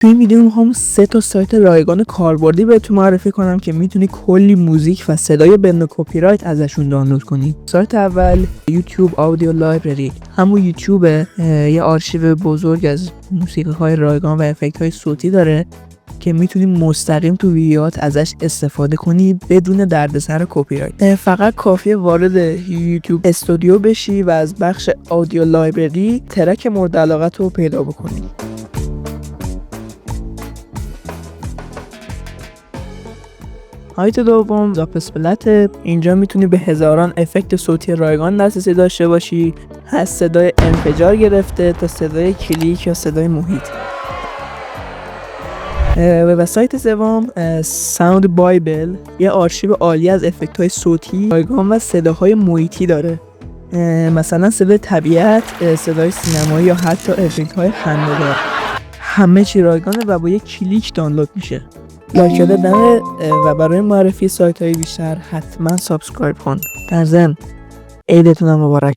توی این ویدیو میخوام 3 تا سایت رایگان کاربردی بهتون معرفی کنم که میتونی کلی موزیک و صدای بدون کپی رایت ازشون دانلود کنی. سایت اول یوتیوب آدیو لایبرری. همون یوتیوب یه آرشیو بزرگ از موسیقی های رایگان و افکت های صوتی داره که میتونی مستقیم تو ویدیوهات ازش استفاده کنی بدون دردسر کپی رایت. فقط کافیه وارد یوتیوب استودیو بشی و از بخش آدیو لایبرری ترک مورد علاقت رو پیدا بکنی. سایت دوم زاپسپلت. اینجا میتونی به هزاران افکت صوتی رایگان دسترسی داشته باشی، از صدای انفجار گرفته تا صدای کلیک یا صدای محیط. و سایت سوم ساوند بایبل، یه آرشیو عالی از افکت های صوتی رایگان و صداهای محیطی داره، مثلا صدای طبیعت، صدای سینمایی یا حتی افکت های خنده‌دار. همه چی رایگانه و با یک کلیک دانلود میشه. لایک دادن و برای معرفی سایت های بیشتر حتما سابسکرایب کن. در ضمن عیدتون مبارک.